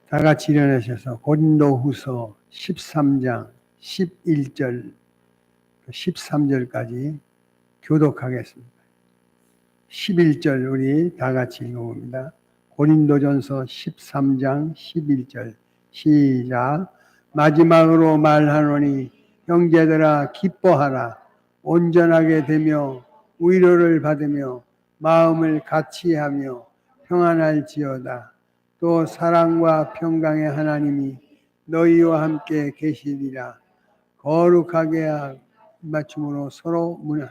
다 같이 일어나셔서 고린도후서 13장 11절 13절까지 교독하겠습니다. 11절 우리 다 같이 읽어봅니다. 고린도전서 13장 11절 시작. 마지막으로 말하노니 형제들아 기뻐하라. 온전하게 되며 위로를 받으며 마음을 같이하며 평안할지어다. 또 사랑과 평강의 하나님이 너희와 함께 계시리라. 거룩하게 맞춤으로 서로 문안.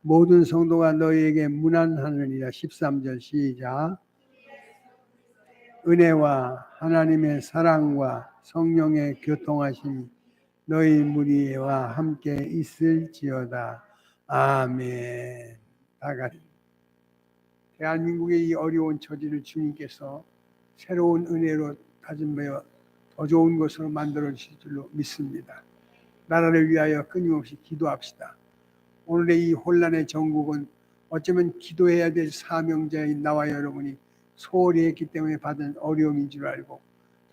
모든 성도가 너희에게 문안하느니라. 13절 시작. 은혜와 하나님의 사랑과 성령의 교통하심이 너희 무리와 함께 있을지어다. 아멘. 다 같이. 대한민국의 이 어려운 처지를 주님께서 새로운 은혜로 다짐하여 더 좋은 것으로 만들어 주실 줄로 믿습니다. 나라를 위하여 끊임없이 기도합시다. 오늘의 이 혼란의 전국은 어쩌면 기도해야 될 사명자인 나와 여러분이 소홀히 했기 때문에 받은 어려움인 줄 알고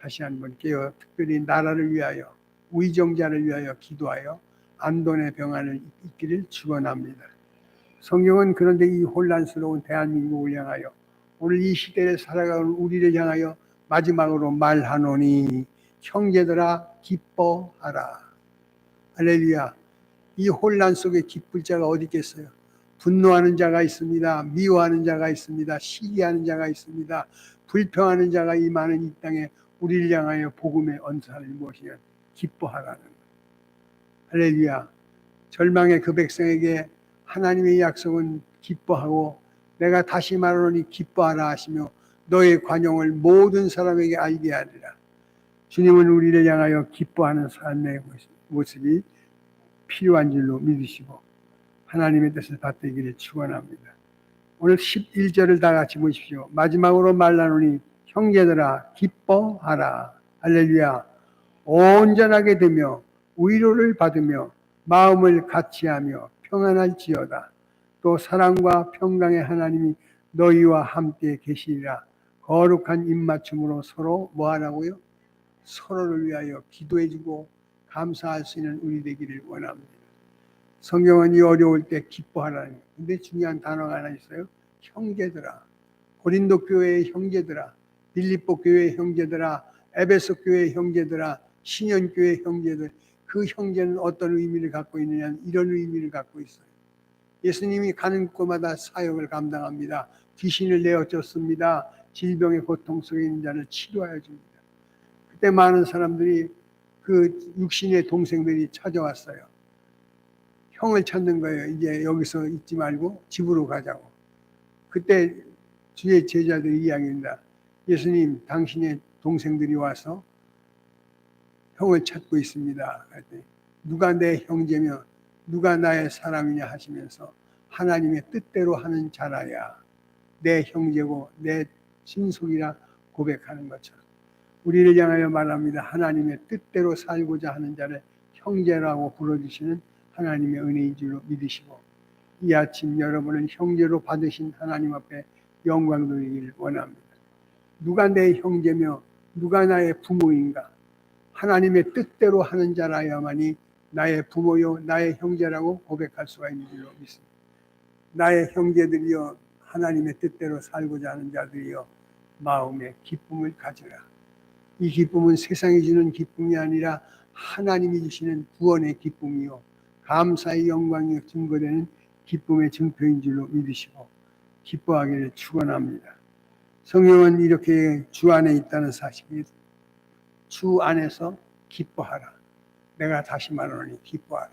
다시 한번 깨어 특별히 나라를 위하여 위정자를 위하여 기도하여 안돈의 평안을 있기를 축원합니다. 성경은 그런데 이 혼란스러운 대한민국을 향하여 오늘 이 시대에 살아가는 우리를 향하여 마지막으로 말하노니 형제들아 기뻐하라. 할렐루야. 이 혼란 속에 기쁠 자가 어디 있겠어요? 분노하는 자가 있습니다. 미워하는 자가 있습니다. 시기하는 자가 있습니다. 불평하는 자가 이 많은 이 땅에 우리를 향하여 복음의 언사를 무엇이냐? 기뻐하라는 것. 할렐루야. 절망의 그 백성에게 하나님의 약속은 기뻐하고 내가 다시 말하노니 기뻐하라 하시며 너의 관용을 모든 사람에게 알게 하리라. 주님은 우리를 향하여 기뻐하는 삶의 모습이 필요한 줄로 믿으시고 하나님의 뜻을 받들기를 축원합니다. 오늘 11절을 다 같이 보십시오. 마지막으로 말하노니 형제들아 기뻐하라. 할렐루야. 온전하게 되며 위로를 받으며 마음을 같이하며 평안할지어다. 또 사랑과 평강의 하나님이 너희와 함께 계시리라. 거룩한 입맞춤으로 서로 뭐하라고요? 서로를 위하여 기도해주고 감사할 수 있는 우리 되기를 원합니다. 성경은 이 어려울 때 기뻐하라는 거예요. 근데 중요한 단어가 하나 있어요. 형제들아. 고린도 교회의 형제들아. 빌립보 교회의 형제들아. 에베소 교회의 형제들아. 신현 교회의 형제들. 그 형제는 어떤 의미를 갖고 있느냐, 이런 의미를 갖고 있어요. 예수님이 가는 곳마다 사역을 감당합니다. 귀신을 내어쫓습니다. 질병의 고통 속에 있는 자를 치료하여 줍니다. 그때 많은 사람들이 그 육신의 동생들이 찾아왔어요. 형을 찾는 거예요. 이제 여기서 있지 말고 집으로 가자고. 그때 주의 제자들이 이야기합니다. 예수님, 당신의 동생들이 와서 형을 찾고 있습니다. 누가 내 형제며 누가 나의 사람이냐 하시면서 하나님의 뜻대로 하는 자라야 내 형제고 내 친속이라 고백하는 것처럼 우리를 향하여 말합니다. 하나님의 뜻대로 살고자 하는 자를 형제라고 불러주시는 하나님의 은혜인 줄로 믿으시고 이 아침 여러분은 형제로 받으신 하나님 앞에 영광 돌리기를 원합니다. 누가 내 형제며 누가 나의 부모인가? 하나님의 뜻대로 하는 자라야만이 나의 부모요 나의 형제라고 고백할 수가 있는 줄로 믿습니다. 나의 형제들이여 하나님의 뜻대로 살고자 하는 자들이여 마음에 기쁨을 가져라. 이 기쁨은 세상이 주는 기쁨이 아니라 하나님이 주시는 구원의 기쁨이요 감사의 영광이 증거되는 기쁨의 증표인 줄로 믿으시고 기뻐하기를 축원합니다. 성경은 이렇게 주 안에 있다는 사실이 주 안에서 기뻐하라. 내가 다시 말하노니 기뻐하라.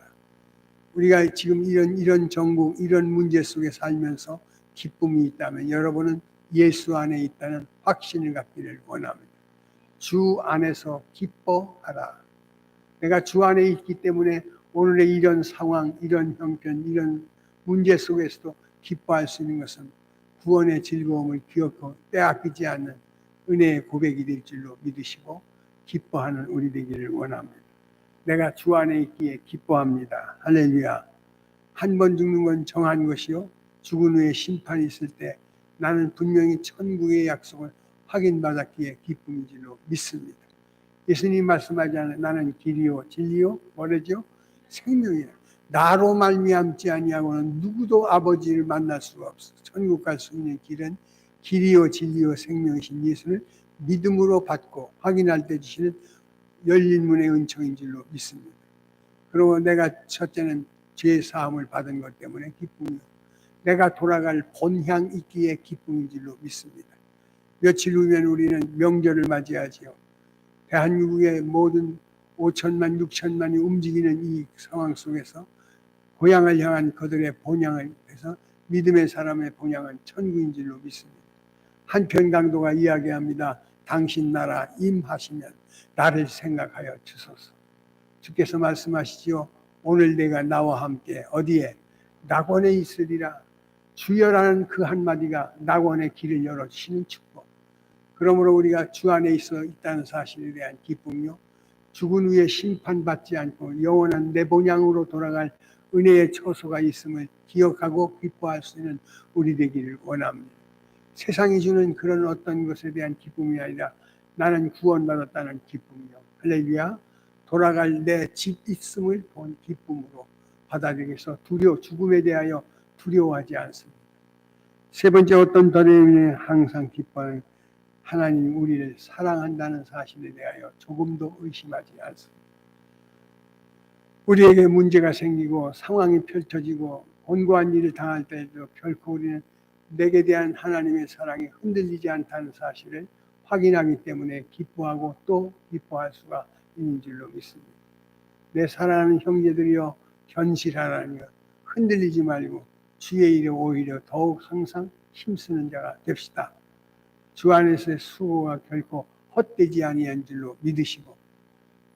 우리가 지금 이런 전국, 이런 문제 속에 살면서 기쁨이 있다면 여러분은 예수 안에 있다는 확신을 갖기를 원합니다. 주 안에서 기뻐하라. 내가 주 안에 있기 때문에 오늘의 이런 상황, 이런 형편, 이런 문제 속에서도 기뻐할 수 있는 것은 구원의 즐거움을 기억하고 빼앗기지 않는 은혜의 고백이 될 줄로 믿으시고 기뻐하는 우리 되기를 원합니다. 내가 주 안에 있기에 기뻐합니다. 할렐루야. 한 번 죽는 건 정한 것이요 죽은 후에 심판이 있을 때 나는 분명히 천국의 약속을 확인받았기에 기쁨인 줄로 믿습니다. 예수님 말씀하지 않아요. 나는 길이요 진리요 뭐래죠? 생명이라. 나로 말미암지 아니하고는 누구도 아버지를 만날 수가 없어. 천국 갈 수 있는 길은 길이요 진리요 생명이신 예수를 믿음으로 받고 확인할 때 주시는 열린 문의 은총인 줄로 믿습니다. 그리고 내가 첫째는 죄 사함을 받은 것 때문에 기쁨이요. 내가 돌아갈 본향 있기에 기쁨인 줄로 믿습니다. 며칠 후면 우리는 명절을 맞이하지요. 대한민국의 모든 5천만, 6천만이 움직이는 이 상황 속에서 고향을 향한 그들의 본향을 해서 믿음의 사람의 본향은 천국인 줄로 믿습니다. 한편 강도가 이야기합니다. 당신 나라 임하시면 나를 생각하여 주소서. 주께서 말씀하시지요. 오늘 내가 나와 함께 어디에? 낙원에 있으리라. 주여라는 그 한마디가 낙원의 길을 열어주시는 축복. 그러므로 우리가 주 안에 있어 있다는 사실에 대한 기쁨이요. 죽은 후에 심판받지 않고 영원한 내 본향으로 돌아갈 은혜의 처소가 있음을 기억하고 기뻐할 수 있는 우리 되기를 원합니다. 세상이 주는 그런 어떤 것에 대한 기쁨이 아니라 나는 구원받았다는 기쁨이요. 할렐루야. 돌아갈 내 집 있음을 본 기쁨으로 받아들여서 죽음에 대하여 두려워하지 않습니다. 세 번째 어떤 터에 항상 기뻐하는 하나님 우리를 사랑한다는 사실에 대하여 조금도 의심하지 않습니다. 우리에게 문제가 생기고 상황이 펼쳐지고 곤고한 일을 당할 때에도 결코 우리는 내게 대한 하나님의 사랑이 흔들리지 않다는 사실을 확인하기 때문에 기뻐하고 또 기뻐할 수가 있는 줄로 믿습니다. 내 사랑하는 형제들이여 견실하라니요. 흔들리지 말고 주의 일에 오히려 더욱 항상 힘쓰는 자가 됩시다. 주 안에서의 수고가 결코 헛되지 아니한 줄로 믿으시고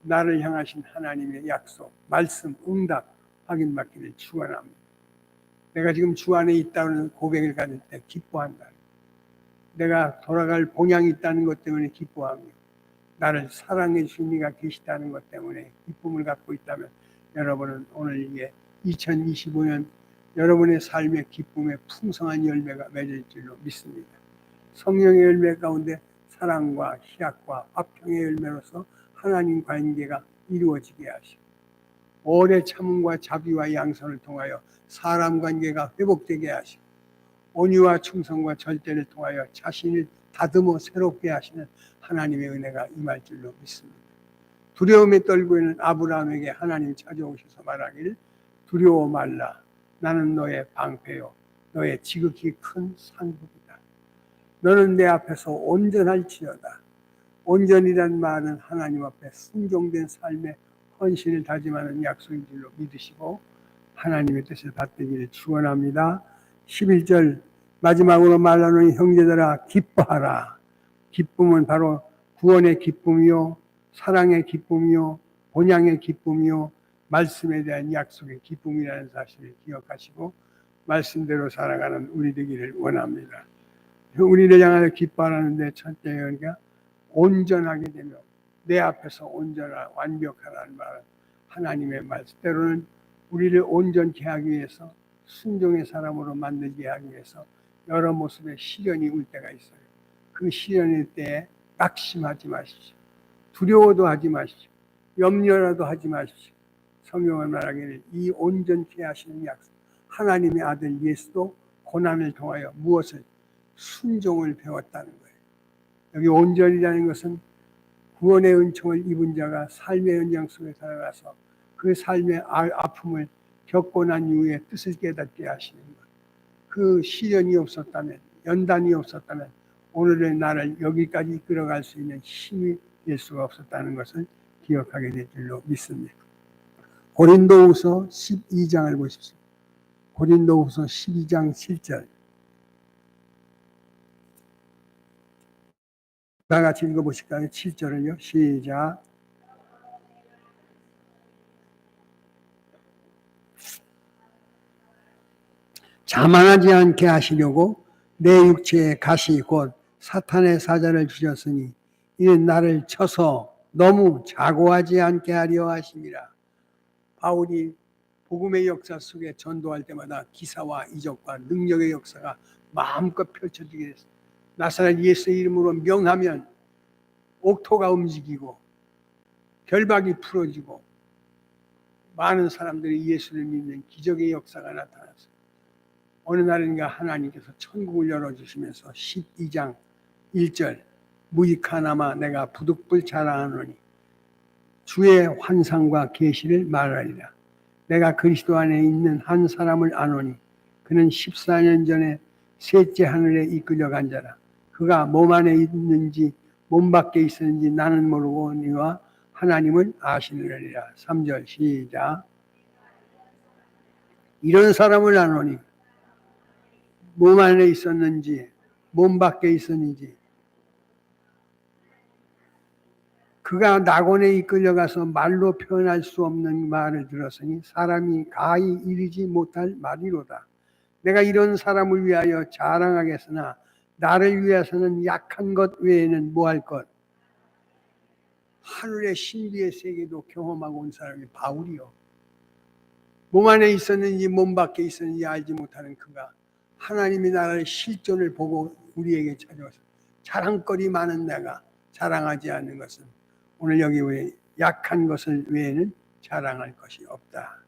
나를 향하신 하나님의 약속, 말씀, 응답 확인받기를 축원합니다. 내가 지금 주 안에 있다는 고백을 가질 때 기뻐한다. 내가 돌아갈 본향이 있다는 것 때문에 기뻐하며 나를 사랑해 주신 이가 계시다는 것 때문에 기쁨을 갖고 있다면 여러분은 오늘 이게 2025년 여러분의 삶의 기쁨의 풍성한 열매가 맺을 줄로 믿습니다. 성령의 열매 가운데 사랑과 희락과 화평의 열매로서 하나님 관계가 이루어지게 하시고 오래 참음과 자비와 양선을 통하여 사람 관계가 회복되게 하시고 온유와 충성과 절제를 통하여 자신을 다듬어 새롭게 하시는 하나님의 은혜가 임할 줄로 믿습니다. 두려움에 떨고 있는 아브라함에게 하나님 찾아오셔서 말하기를 두려워 말라. 나는 너의 방패요 너의 지극히 큰 상급이다. 너는 내 앞에서 온전할지어다. 온전이란 말은 하나님 앞에 순종된 삶의 헌신을 다짐하는 약속인 줄로 믿으시고 하나님의 뜻을 받들기를 축원합니다. 11절 마지막으로 말하는 형제들아 기뻐하라. 기쁨은 바로 구원의 기쁨이요 사랑의 기쁨이요 본향의 기쁨이요 말씀에 대한 약속의 기쁨이라는 사실을 기억하시고 말씀대로 살아가는 우리 되기를 원합니다. 우리를 향하여 기뻐하라는데 첫째가 그러니까 온전하게 되며 내 앞에서 온전하라 완벽하라는 말은 하나님의 말씀 때로는 우리를 온전케 하기 위해서 순종의 사람으로 만들게 하기 위해서 여러 모습의 시련이 올 때가 있어요. 그 시련일 때에 낙심하지 마십시오. 두려워도 하지 마십시오. 염려라도 하지 마십시오. 성경은 말하기를 이 온전케 하시는 약속 하나님의 아들 예수도 고난을 통하여 무엇을 순종을 배웠다는 거예요. 여기 온전이라는 것은 구원의 은총을 입은 자가 삶의 연장 속에 살아가서 그 삶의 아픔을 겪고 난 이후에 뜻을 깨닫게 하시는 것. 그 시련이 없었다면 연단이 없었다면 오늘의 나를 여기까지 이끌어갈 수 있는 힘이 될 수가 없었다는 것을 기억하게 될 줄로 믿습니다. 고린도후서 12장을 보십시오. 고린도후서 12장 7절 다 같이 읽어보실까요? 7절을요. 시작. 자만하지 않게 하시려고 내 육체에 가시 곧 사탄의 사자를 주셨으니 이는 나를 쳐서 너무 자고하지 않게 하려 하심이라. 바울이 복음의 역사 속에 전도할 때마다 기사와 이적과 능력의 역사가 마음껏 펼쳐지게 됐습니다. 나사렛 예수의 이름으로 명하면 옥토가 움직이고 결박이 풀어지고 많은 사람들이 예수를 믿는 기적의 역사가 나타났어요. 어느 날인가 하나님께서 천국을 열어주시면서 12장 1절 무익하나마 내가 부득불 자랑하노니 주의 환상과 계시를 말하리라. 내가 그리스도 안에 있는 한 사람을 아노니 그는 14년 전에 셋째 하늘에 이끌려간 자라. 그가 몸 안에 있는지 몸 밖에 있었는지 나는 모르거니와 하나님을 아시느니라. 3절 시작. 이런 사람을 아노니 몸 안에 있었는지 몸 밖에 있었는지 그가 낙원에 이끌려가서 말로 표현할 수 없는 말을 들었으니 사람이 가히 이르지 못할 말이로다. 내가 이런 사람을 위하여 자랑하겠으나 나를 위해서는 약한 것 외에는 뭐할 것? 하늘의 신비의 세계도 경험하고 온 사람이 바울이요. 몸 안에 있었는지 몸 밖에 있었는지 알지 못하는 그가 하나님의 나라의 실존을 보고 우리에게 찾아와서 자랑거리 많은 내가 자랑하지 않는 것은 오늘 여기 왜 약한 것을 외에는 자랑할 것이 없다.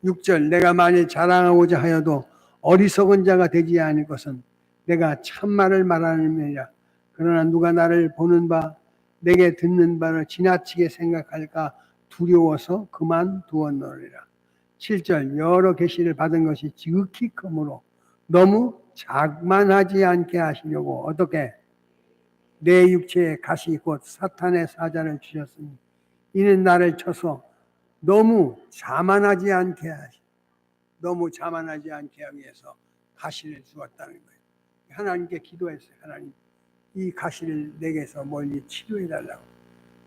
6절 내가 만일 자랑하고자 하여도 어리석은 자가 되지 않을 것은 내가 참말을 말하느니라. 그러나 누가 나를 보는 바 내게 듣는 바를 지나치게 생각할까 두려워서 그만두었노리라. 7절 여러 계시를 받은 것이 지극히 크므로 너무 자만하지 않게 하시려고 어떻게 내 육체에 가시 곧 사탄의 사자를 주셨으니 이는 나를 쳐서 너무 자만하지 않게 하시 너무 자만하지 않게 하기 위해서 가시를 주었다는 거예요. 하나님께 기도했어요. 하나님 이 가시를 내게서 멀리 치료해 달라고.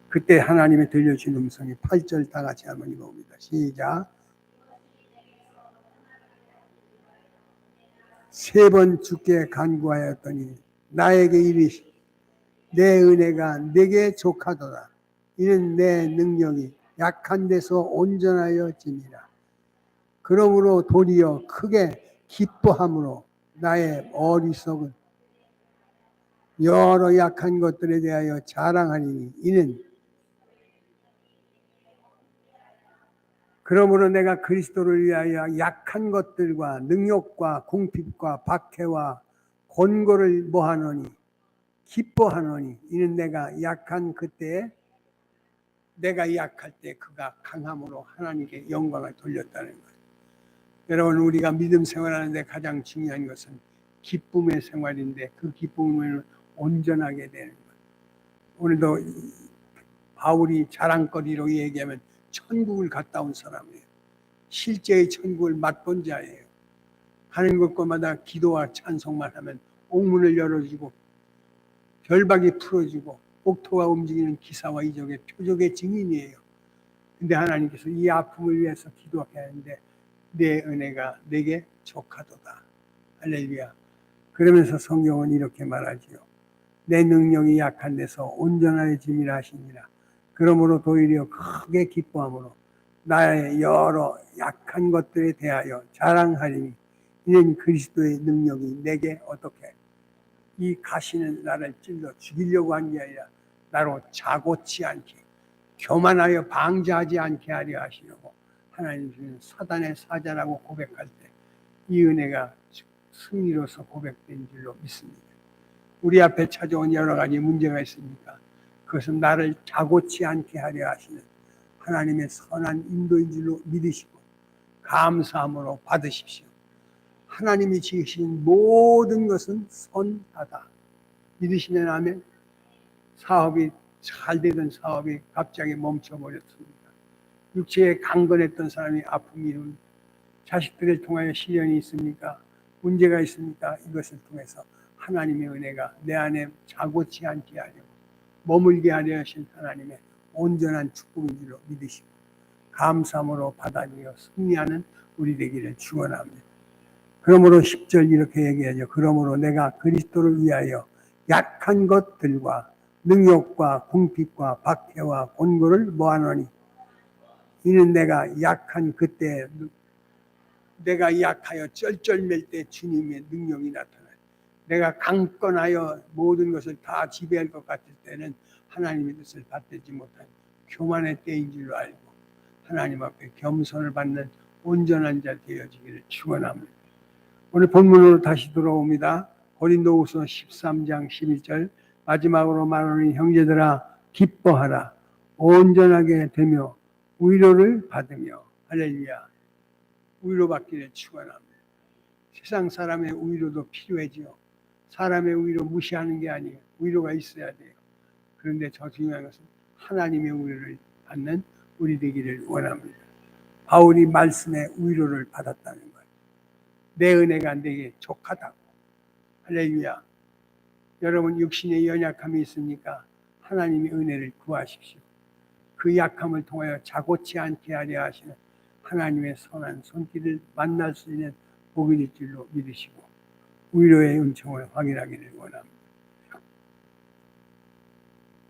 그때 하나님의 들려주신 음성이 8절 다 같이 한번 읽어봅니다. 시작. 세 번 주께 간구하였더니 나에게 이르시되 내 은혜가 내게 족하도다. 이는 내 능력이 약한 데서 온전하여 짐이라. 그러므로 도리어 크게 기뻐함으로 나의 어리석은 여러 약한 것들에 대하여 자랑하리니 이는 그러므로 내가 그리스도를 위하여 약한 것들과 능욕과 궁핍과 박해와 곤고를 뭐하노니 기뻐하노니 이는 내가 약한 그때에 내가 약할 때 그가 강함으로 하나님께 영광을 돌렸다는 것. 여러분 우리가 믿음 생활하는데 가장 중요한 것은 기쁨의 생활인데 그 기쁨을 온전하게 되는 것. 오늘도 바울이 자랑거리로 얘기하면 천국을 갔다 온 사람이에요. 실제의 천국을 맛본 자예요. 가는 곳마다 기도와 찬송만 하면 옥문을 열어주고 결박이 풀어지고 옥토가 움직이는 기사와 이적의 표적의 증인이에요. 근데 하나님께서 이 아픔을 위해서 기도하게 하는데 내 은혜가 내게 족하도다. 할렐루야. 그러면서 성경은 이렇게 말하지요. 내 능력이 약한 데서 온전하여짐이라 하시니라. 그러므로 도리어 크게 기뻐함으로 나의 여러 약한 것들에 대하여 자랑하리니 이는 그리스도의 능력이 내게 어떻게 이 가시는 나를 찔러 죽이려고 한 게 아니라 나로 자고치 않게 교만하여 방자하지 않게 하려 하시려고 하나님 주는 사단의 사자라고 고백할 때 이 은혜가 승리로서 고백된 줄로 믿습니다. 우리 앞에 찾아온 여러 가지 문제가 있습니까? 그것은 나를 자고치 않게 하려 하시는 하나님의 선한 인도인 줄로 믿으시고 감사함으로 받으십시오. 하나님이 지으신 모든 것은 선하다. 믿으시면 아멘. 사업이 잘 되던 사업이 갑자기 멈춰버렸습니다. 육체에 강건했던 사람이 아픔이 오는 자식들을 통하여 시련이 있습니까? 문제가 있습니까? 이것을 통해서 하나님의 은혜가 내 안에 자고치 않게 하려고 머물게 하려 하신 하나님의 온전한 축복인 줄로 믿으시고 감사함으로 받아들여 승리하는 우리 되기를 축원합니다. 그러므로 10절 이렇게 얘기하죠. 그러므로 내가 그리스도를 위하여 약한 것들과 능욕과 궁핍과 박해와 곤고를 뭐하노니 이는 내가 약한 그때 내가 약하여 쩔쩔맬 때 주님의 능력이 나타나요. 내가 강권하여 모든 것을 다 지배할 것 같을 때는 하나님의 뜻을 받들지 못한 교만의 때인 줄로 알고 하나님 앞에 겸손을 받는 온전한 자 되어지기를 축원합니다. 오늘 본문으로 다시 돌아옵니다. 고린도후서 13장 11절 마지막으로 말하는 형제들아 기뻐하라 온전하게 되며 위로를 받으며 할렐루야 위로받기를 축원합니다. 세상 사람의 위로도 필요하지요. 사람의 위로 무시하는 게 아니에요. 위로가 있어야 돼요. 그런데 더 중요한 것은 하나님의 위로를 받는 우리 되기를 원합니다. 바울이 말씀의 위로를 받았다는 거예요. 내 은혜가 내게 족하다고. 할렐루야. 여러분 육신의 연약함이 있으니까 하나님의 은혜를 구하십시오. 그 약함을 통하여 자고치 않게 하려 하시는 하나님의 선한 손길을 만날 수 있는 복이 될 줄로 믿으시고 위로의 은총을 확인하기를 원합니다.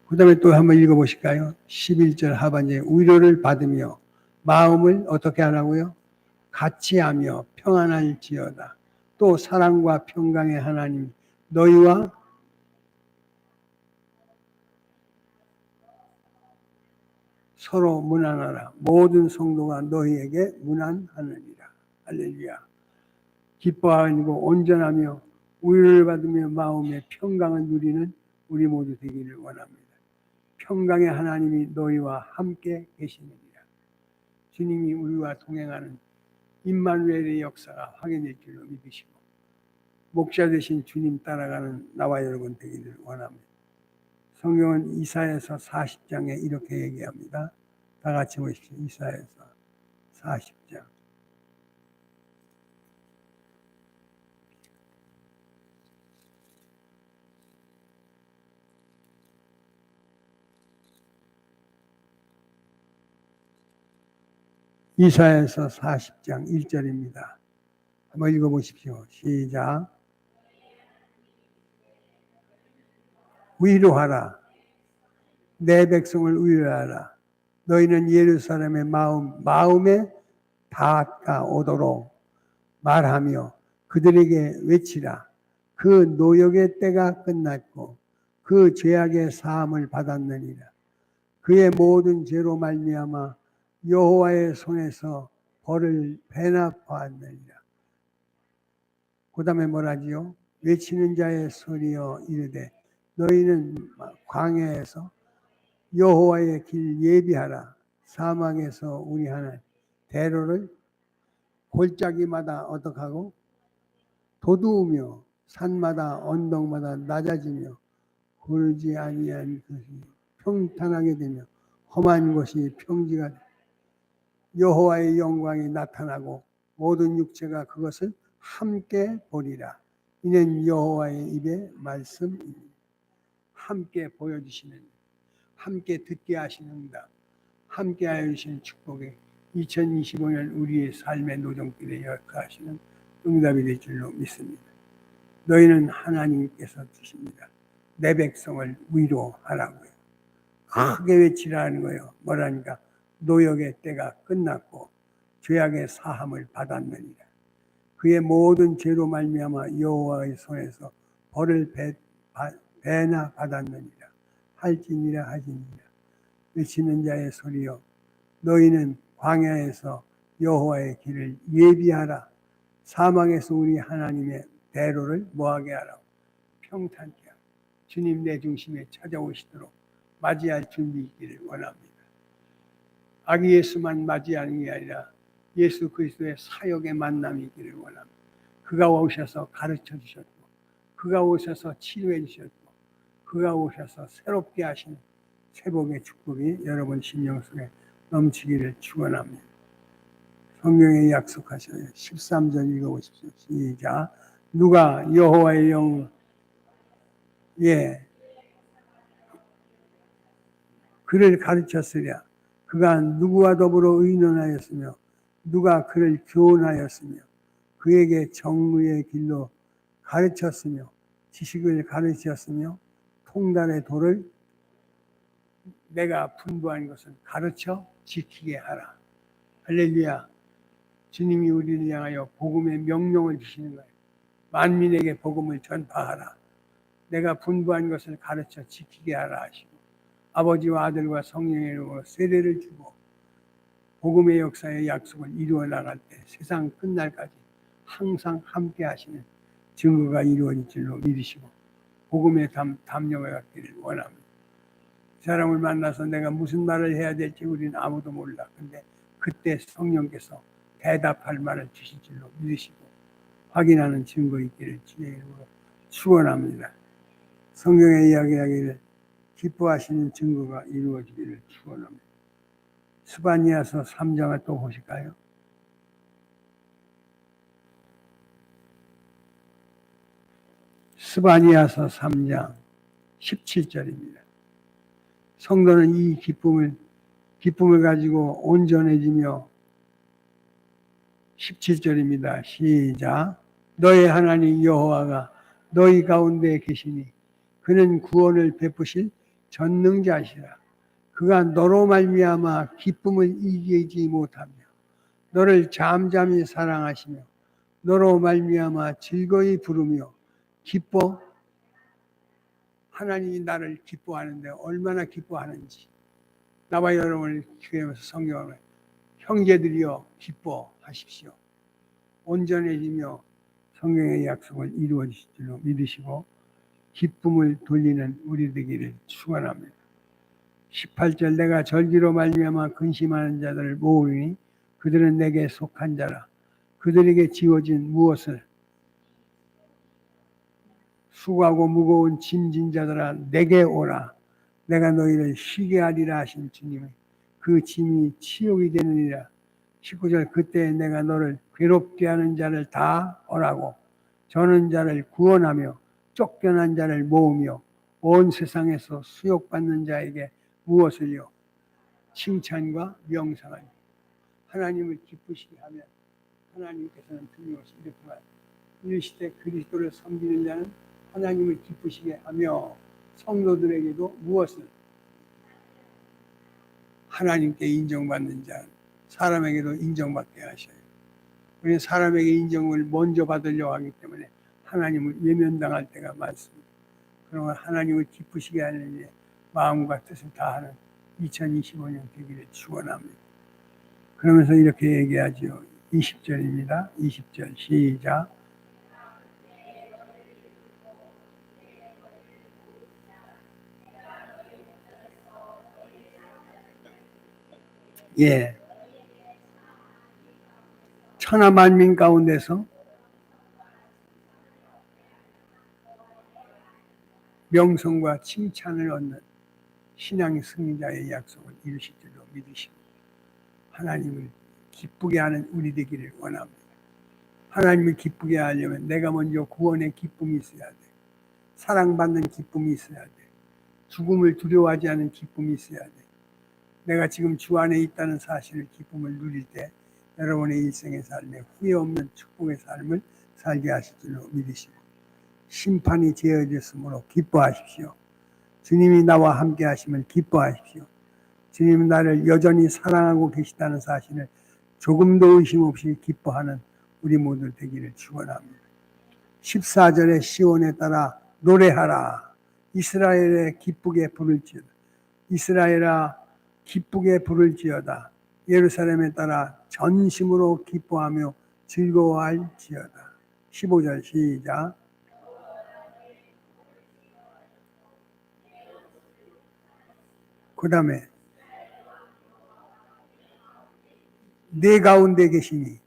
그 다음에 또 한번 읽어보실까요? 11절 하반절에 위로를 받으며 마음을 어떻게 하라고요? 같이 하며 평안할지어다. 또 사랑과 평강의 하나님 너희와 서로 문안하라. 모든 성도가 너희에게 문안하느니라. 할렐루야. 기뻐하고 온전하며 위로를 받으며 마음의 평강을 누리는 우리 모두 되기를 원합니다. 평강의 하나님이 너희와 함께 계시느니라. 주님이 우리와 동행하는 임마누엘의 역사가 확인될 줄로 믿으시고 목자 되신 주님 따라가는 나와 여러분 되기를 원합니다. 성경은 이사야서 40장에 이렇게 얘기합니다. 다 같이 보십시오. 이사야서 40장. 이사야서 40장 1절입니다. 한번 읽어보십시오. 시작. 위로하라. 내 백성을 위로하라. 너희는 예루살렘의 마음에 닿아오도록 말하며 그들에게 외치라. 그 노역의 때가 끝났고 그 죄악의 사함을 받았느니라. 그의 모든 죄로 말미암아 여호와의 손에서 벌을 배납하느니라. 그 다음에 뭐라지요? 외치는 자의 소리여 이르되 너희는 광야에서 여호와의 길 예비하라. 사막에서 우리 하나님 대로를 골짜기마다 어떡하고 도두우며 산마다 언덕마다 낮아지며 고르지 아니한 것이 평탄하게 되며 험한 것이 평지가 되며 여호와의 영광이 나타나고 모든 육체가 그것을 함께 보리라. 이는 여호와의 입의 말씀입니다. 함께 보여주시는, 함께 듣게 하시는 응답, 함께 하여 주시는 축복에 2025년 우리의 삶의 노정길에 역사하시는 응답이 될 줄로 믿습니다. 너희는 하나님께서 주십니다. 내 백성을 위로하라고요. 크게 외치라는 거예요. 뭐라니까? 노역의 때가 끝났고 죄악의 사함을 받았느니라. 그의 모든 죄로 말미암아 여호와의 손에서 벌을 배나 받았느니라. 할지니라 하지니라. 외치는 자의 소리여 너희는 광야에서 여호와의 길을 예비하라. 사막에서 우리 하나님의 대로를 뭐하게 하라고? 평탄케 하라. 주님 내 중심에 찾아오시도록 맞이할 준비 있기를 원합니다. 아기 예수만 맞이하는 게 아니라 예수 그리스도의 사역의 만남이 있기를 원합니다. 그가 오셔서 가르쳐 주셨고 그가 오셔서 치료해 주셨고 그가 오셔서 새롭게 하시는 회복의 축복이 여러분 심령 속에 넘치기를 축원합니다. 성경에 약속하셔요. 13절 읽어보십시오. 시작. 누가 여호와의 영 그를 가르쳤으랴. 그가 누구와 더불어 의논하였으며 누가 그를 교훈하였으며 그에게 정의의 길로 가르쳤으며 지식을 가르쳤으며 통달의 도를 내가 분부한 것을 가르쳐 지키게 하라. 할렐루야. 주님이 우리를 향하여 복음의 명령을 주시는 거예요. 만민에게 복음을 전파하라. 내가 분부한 것을 가르쳐 지키게 하라 하시고 아버지와 아들과 성령의 이름으로 세례를 주고 복음의 역사의 약속을 이루어 나갈 때 세상 끝날까지 항상 함께 하시는 증거가 이루어질 줄로 믿으시고 복음의 담력을 갖기를 원합니다. 이 사람을 만나서 내가 무슨 말을 해야 될지 우리는 아무도 몰라. 근데 그때 성령께서 대답할 말을 주실 줄로 믿으시고 확인하는 증거 있기를 주의 이름으로 축원합니다. 성경에 이야기하기를 기뻐하시는 증거가 이루어지기를 축원합니다. 스바냐서 3장을 또 보실까요? 스바냐서 3장 17절입니다. 성도는 이 기쁨을 가지고 온전해지며 17절입니다. 시작. 너의 하나님 여호와가 너희 가운데 계시니 그는 구원을 베푸실 전능자시라. 그가 너로 말미암아 기쁨을 이기지 못하며 너를 잠잠히 사랑하시며 너로 말미암아 즐거이 부르며 기뻐. 하나님이 나를 기뻐하는데 얼마나 기뻐하는지 나와 여러분을 교회에서 성경을 형제들이여 기뻐하십시오. 온전해지며 성경의 약속을 이루어질 줄로 믿으시고 기쁨을 돌리는 우리 되기를 축원합니다. 18절 내가 절기로 말미암아 근심하는 자들을 모으니 그들은 내게 속한 자라. 그들에게 지어진 무엇을 수고하고 무거운 짐진 자들아 내게 오라. 내가 너희를 쉬게 하리라 하신 주님의 그 짐이 치욕이 되느니라. 19절 그때 내가 너를 괴롭게 하는 자를 다 오라고 저는 자를 구원하며 쫓겨난 자를 모으며 온 세상에서 수욕받는 자에게 무엇을요? 칭찬과 명상을 하나님을 기쁘시게 하면 하나님께서는 틀림없이 이렇게 이르시되 그리스도를 섬기는 자는 하나님을 기쁘시게 하며 성도들에게도 무엇을? 하나님께 인정받는 자 사람에게도 인정받게 하셔요. 우리는 사람에게 인정을 먼저 받으려고 하기 때문에 하나님을 외면당할 때가 많습니다. 그러면 하나님을 기쁘시게 하는 일에 마음과 뜻을 다하는 2025년 되기를 축원합니다. 그러면서 이렇게 얘기하죠. 20절입니다. 20절 시작. 예. 천하 만민 가운데서 명성과 칭찬을 얻는 신앙의 승리자의 약속을 이루실 줄로 믿으시고 하나님을 기쁘게 하는 우리 되기를 원합니다. 하나님을 기쁘게 하려면 내가 먼저 구원의 기쁨이 있어야 돼. 사랑받는 기쁨이 있어야 돼. 죽음을 두려워하지 않은 기쁨이 있어야 돼. 내가 지금 주 안에 있다는 사실을 기쁨을 누릴 때 여러분의 일생의 삶에 후회 없는 축복의 삶을 살게 하실 줄로 믿으시고 심판이 지어졌으므로 기뻐하십시오. 주님이 나와 함께 하심을 기뻐하십시오. 주님은 나를 여전히 사랑하고 계시다는 사실을 조금도 의심 없이 기뻐하는 우리 모두 되기를 축원합니다. 14절의 시온에 따라 노래하라. 이스라엘에 기쁘게 부를지어다. 이스라엘아 기쁘게 부를지어다. 예루살렘에 따라 전심으로 기뻐하며 즐거워할지어다. 15절 시작. 그 다음에 내 가운데 계시니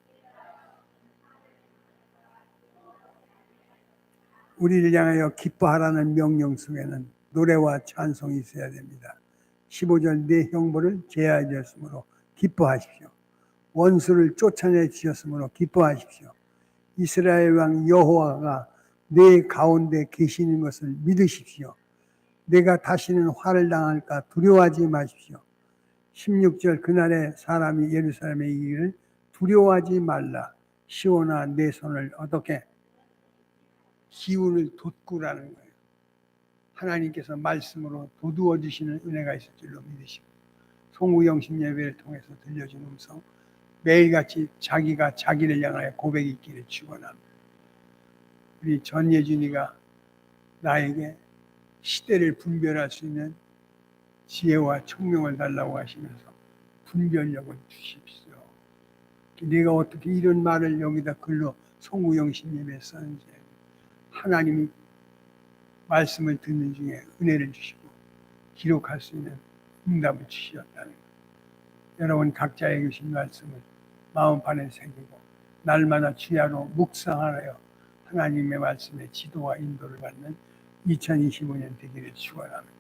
우리를 향하여 기뻐하라는 명령 속에는 노래와 찬송이 있어야 됩니다. 15절 내 형벌을 제하였으므로 기뻐하십시오. 원수를 쫓아내 주셨으므로 기뻐하십시오. 이스라엘 왕 여호와가 내 가운데 계시는 것을 믿으십시오. 내가 다시는 화를 당할까 두려워하지 마십시오. 16절 그날에 사람이 예루살렘에 이르기를 두려워하지 말라. 시온아 내 손을 어떻게 기운을 돋구라는 거예요. 하나님께서 말씀으로 도두어 주시는 은혜가 있을 줄로 믿으시고 송구영신 예배를 통해서 들려준 음성 매일같이 자기가 자기를 향하여 고백이 있기를 축원합니다. 우리 전예준이가 나에게 시대를 분별할 수 있는 지혜와 총명을 달라고 하시면서 분별력을 주십시오. 내가 어떻게 이런 말을 여기다 글로 송구영신 예배에 썼는지, 하나님이 말씀을 듣는 중에 은혜를 주시고 기록할 수 있는 응답을 주셨다는 것. 여러분 각자의 주신 말씀을 마음판에 새기고 날마다 주야로 묵상하여 하나님의 말씀에 지도와 인도를 받는 2025년 되기를 축원합니다.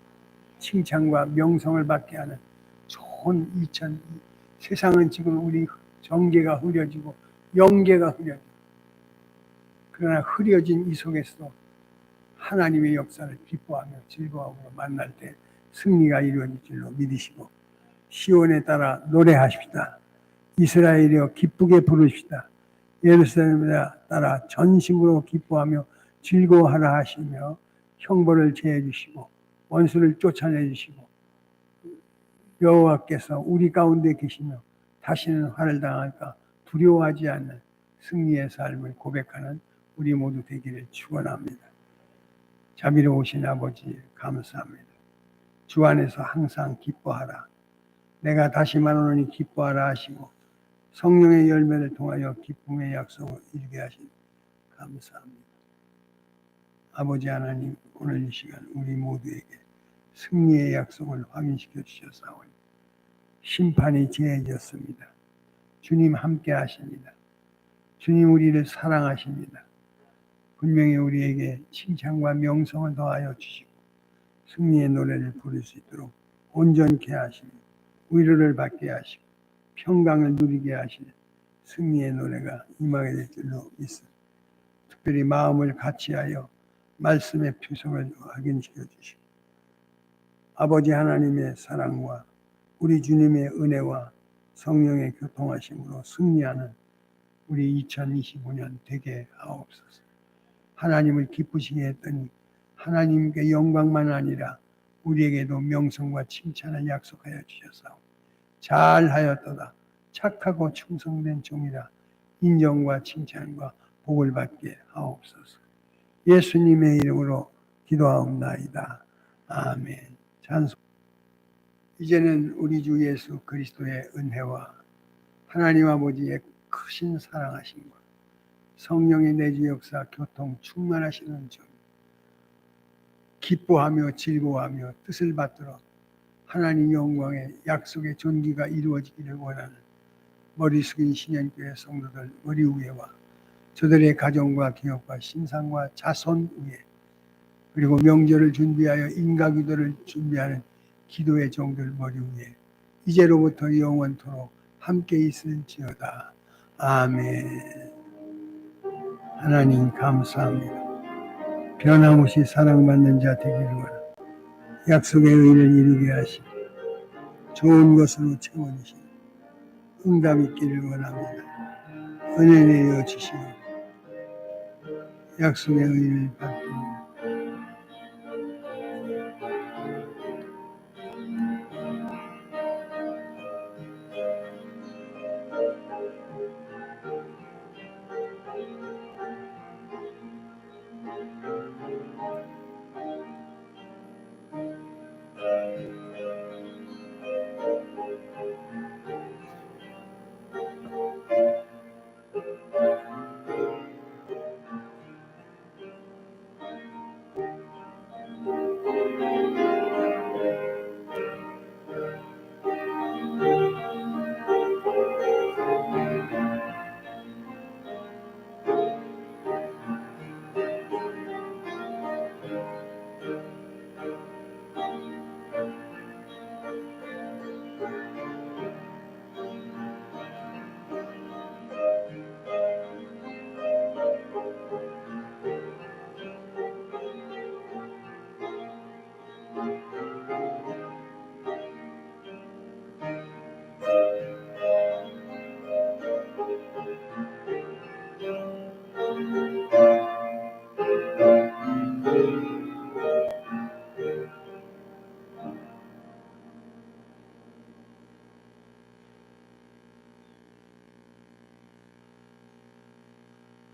칭찬과 명성을 받게 하는 좋은 세상은 지금 우리 정계가 흐려지고 영계가 흐려지고, 그러나 흐려진 이 속에서도 하나님의 역사를 기뻐하며 즐거워하며 만날 때 승리가 이루어질 줄로 믿으시고, 시온에 따라 노래하십시다. 이스라엘이여 기쁘게 부르십시다. 예루살렘에 따라 전심으로 기뻐하며 즐거워하라 하시며, 형벌을 제해 주시고 원수를 쫓아내 주시고 여호와께서 우리 가운데 계시며 다시는 화를 당할까 두려워하지 않는 승리의 삶을 고백하는 우리 모두 되기를 축원합니다. 자비로우신 아버지 감사합니다. 주 안에서 항상 기뻐하라. 내가 다시 말하노니 기뻐하라 하시고 성령의 열매를 통하여 기쁨의 약속을 이루게 하신 감사합니다. 아버지 하나님, 오늘 이 시간 우리 모두에게 승리의 약속을 확인시켜 주셨사오니 심판이 제해졌습니다. 주님 함께 하십니다. 주님 우리를 사랑하십니다. 분명히 우리에게 칭찬과 명성을 더하여 주시고 승리의 노래를 부를 수 있도록 온전케 하시며 위로를 받게 하시고 평강을 누리게 하시는 승리의 노래가 임하게 될 줄로 믿습니다. 특별히 마음을 같이하여 말씀의 표성을 확인시켜 주시고 아버지 하나님의 사랑과 우리 주님의 은혜와 성령의 교통하심으로 승리하는 우리 2025년 되게 하옵소서. 하나님을 기쁘시게 했더니 하나님께 영광만 아니라 우리에게도 명성과 칭찬을 약속하여 주셨사오. 잘하였도다. 착하고 충성된 종이라 인정과 칭찬과 복을 받게 하옵소서. 예수님의 이름으로 기도하옵나이다. 아멘. 찬송. 이제는 우리 주 예수 그리스도의 은혜와 하나님 아버지의 크신 사랑하심과 성령의 내주 역사 교통 충만하시는 점, 기뻐하며 즐거워하며 뜻을 받들어 하나님 영광의 약속의 존귀가 이루어지기를 원하는 머리 숙인 신현교회 성도들 머리 위에와 저들의 가정과 기업과 신상과 자손 위에, 그리고 명절을 준비하여 인가기도를 준비하는 기도의 종들 머리 위에 이제로부터 영원토록 함께 있을지어다. 아멘. 하나님 감사합니다. 변함없이 사랑받는 자 되기를 원합니다. 약속의 의를 이루게 하시고 좋은 것으로 채워주시고 응답 있기를 원합니다. 은혜 내려 주시고 약속의 의를 받고